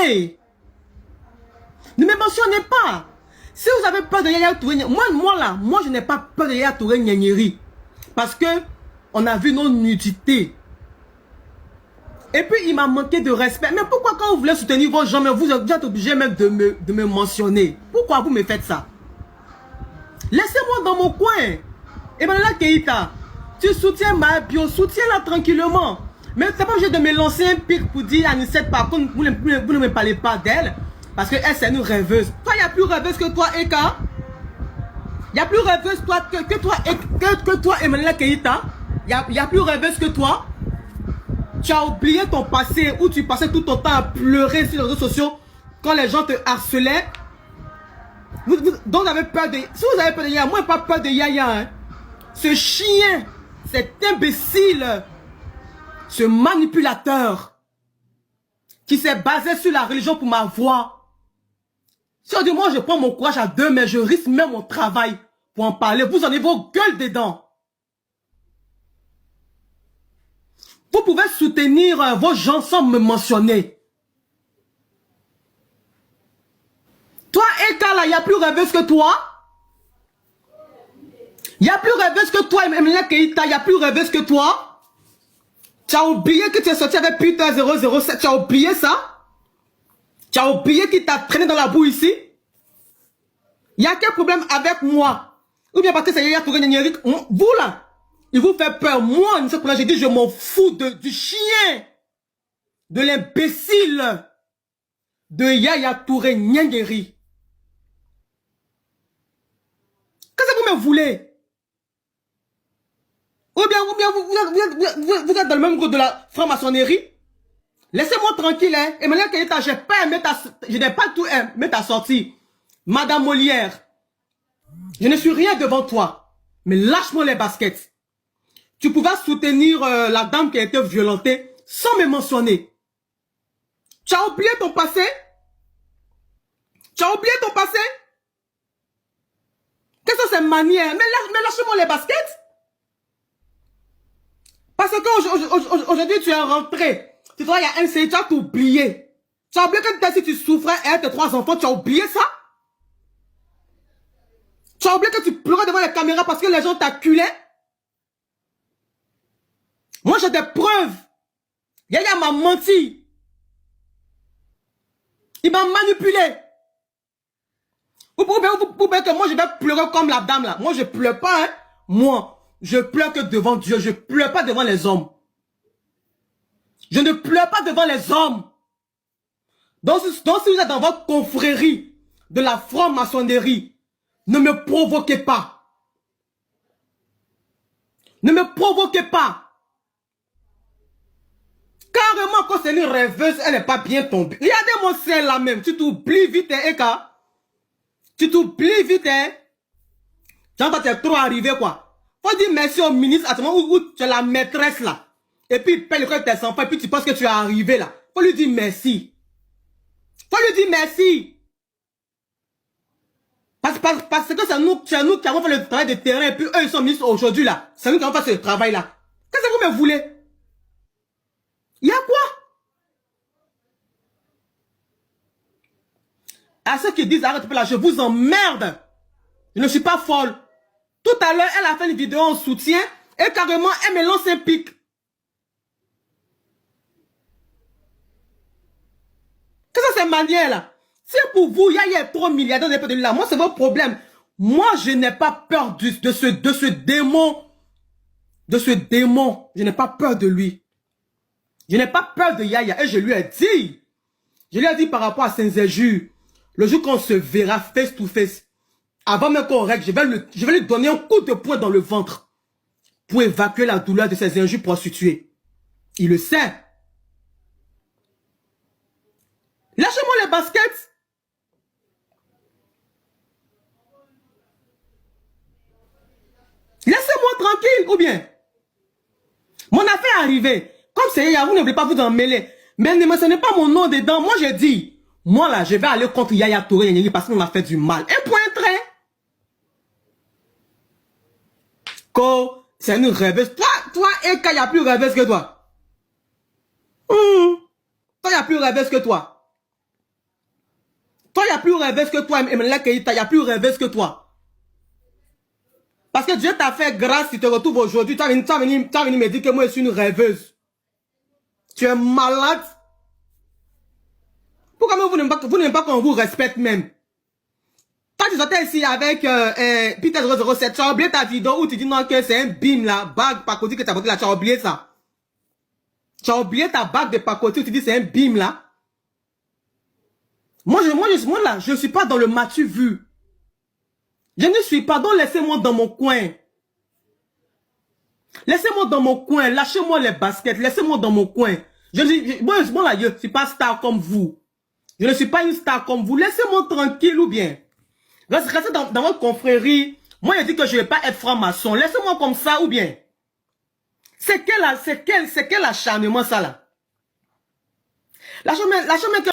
mentionnez. Ne me mentionnez pas. Si vous avez peur de Yaya Touré, moi je n'ai pas peur de Yaya Touré Nyanyeri. Parce que on a vu nos nudités. Et puis il m'a manqué de respect. Mais pourquoi quand vous voulez soutenir vos gens, mais vous êtes obligé même de me mentionner? Pourquoi vous me faites ça? Laissez-moi dans mon coin. Emmanuel Keïta, tu soutiens ma bio, soutiens-la tranquillement. Mais tu n'es pas obligé de me lancer un pic pour dire à Anissette, par contre, vous ne me parlez pas d'elle. Parce qu'elle, c'est une rêveuse. Toi, il n'y a plus rêveuse que toi, Eka. Il n'y a plus rêveuse que toi, Emmanuel Keïta. Il n'y a plus rêveuse que toi. Tu as oublié ton passé où tu passais tout ton temps à pleurer sur les réseaux sociaux quand les gens te harcelaient. Donc vous avez peur de... Si vous avez peur de Yaya, moi, je n'ai pas peur de Yaya. Hein. Ce chien, cet imbécile, ce manipulateur qui s'est basé sur la religion pour m'avoir. Si on dit, moi, je prends mon courage à deux, mais je risque même mon travail pour en parler. Vous en avez vos gueules dedans. Vous pouvez soutenir vos gens sans me mentionner. Toi, Eka, là, il n'y a plus rêveuse que toi. Il n'y a plus rêveuse que toi, Emmanuel Keïta. Il n'y a plus rêveuse que toi. Tu as oublié que tu es sorti avec Peter 007. Tu as oublié ça? Tu as oublié qu'il t'a traîné dans la boue ici? Il y a quel problème avec moi? Ou bien parce que c'est Yaya Touré Nyanyeri? Vous là, il vous fait peur. Moi, j'ai dit je m'en fous du chien, de l'imbécile de Yaya Touré Nyanyeri. Qu'est-ce que vous me voulez? Ou bien vous êtes dans le même groupe de la franc-maçonnerie? Laissez-moi tranquille, hein. Emmanuel Keïta, je n'ai pas tout aimé ta sortie. Madame Molière, je ne suis rien devant toi. Mais lâche-moi les baskets. Tu pouvais soutenir la dame qui a été violentée sans me mentionner. Tu as oublié ton passé? Tu as oublié ton passé? Qu'est-ce que c'est manière? Mais lâchez-moi les baskets. Parce qu'aujourd'hui, tu es rentré. Tu travailles à NCI, tu as tout oublié. Tu as oublié que si tu souffrais et tes 3 enfants, tu as oublié ça? Tu as oublié que tu pleurais devant les caméras parce que les gens t'acculaient? Moi, j'ai des preuves. Yaya m'a menti. Il m'a manipulé. Vous pouvez que moi, je vais pleurer comme la dame là. Moi, je pleure pas, hein. Moi, je pleure que devant Dieu. Je pleure pas devant les hommes. Je ne pleure pas devant les hommes. Donc si vous êtes dans votre confrérie de la franc-maçonnerie, ne me provoquez pas. Ne me provoquez pas. Carrément, quand c'est une rêveuse, elle n'est pas bien tombée. Regardez-moi celle là même. Tu t'oublies vite, hein, Eka. Tu t'oublies vite, hein. Quand tu es trop arrivé, quoi. Faut dire merci au ministre à ce moment où tu es la maîtresse là. Et puis il paye le code de tes enfants. Et puis tu penses que tu es arrivé là. Faut lui dire merci. Faut lui dire merci. Parce que c'est nous qui avons fait le travail de terrain. Et puis eux, ils sont ministres aujourd'hui là. C'est nous qui avons fait ce travail là. Qu'est-ce que vous me voulez? Il y a quoi? À ceux qui disent arrête là, je vous emmerde. Je ne suis pas folle. Tout à l'heure, elle a fait une vidéo en soutien. Et carrément, elle me lance un pic. Qu'est-ce que c'est manière là? Si pour vous, il y a trop de milliardaires de là, moi c'est votre problème. Moi je n'ai pas peur de ce démon. De ce démon. Je n'ai pas peur de lui. Je n'ai pas peur de Yaya. Et je lui ai dit. Je lui ai dit par rapport à Saint-Zéjur. Le jour qu'on se verra face to face. Avant même qu'on règle, je vais lui donner un coup de poing dans le ventre. Pour évacuer la douleur de ces injures prostituées. Il le sait. Lâchez-moi les baskets. Laissez-moi tranquille, ou bien. Mon affaire est arrivée. Comme c'est Yaya, vous ne voulez pas vous en mêler. Mais ne mentionnez pas mon nom dedans. Moi, j'ai dit, moi là, je vais aller contre Yaya Touré Nyanyeri parce qu'on m'a fait du mal. Un point trait. Ko, c'est une rêveuse. Toi, Eka, il n'y a plus rêveuse que toi. Toi, il n'y a plus rêveuse que toi. Toi, il n'y a plus rêveuse que toi, Emmanuel Keïta, il n'y a plus rêveuse que toi. Parce que Dieu t'a fait grâce, tu te retrouves aujourd'hui, tu as venu me dire que moi, je suis une rêveuse. Tu es malade. Pourquoi même vous n'aimez pas qu'on vous respecte même? Quand tu sortais ici avec Peter 007, tu as oublié ta vidéo où tu dis non que c'est un bim là, bague pacotille que tu as porté là, tu as oublié ça. Tu as oublié ta bague de pacotille où tu dis c'est un bim là. Moi là, je ne suis pas dans le matu vu. Je ne suis pas, donc laissez-moi dans mon coin. Laissez-moi dans mon coin, lâchez-moi les baskets, laissez-moi dans mon coin. Moi là, je ne suis pas star comme vous. Je ne suis pas une star comme vous. Laissez-moi tranquille ou bien. Restez dans votre confrérie. Moi, je dis que je ne vais pas être franc-maçon. Laissez-moi comme ça ou bien. C'est quel acharnement ça là? L'acharnement que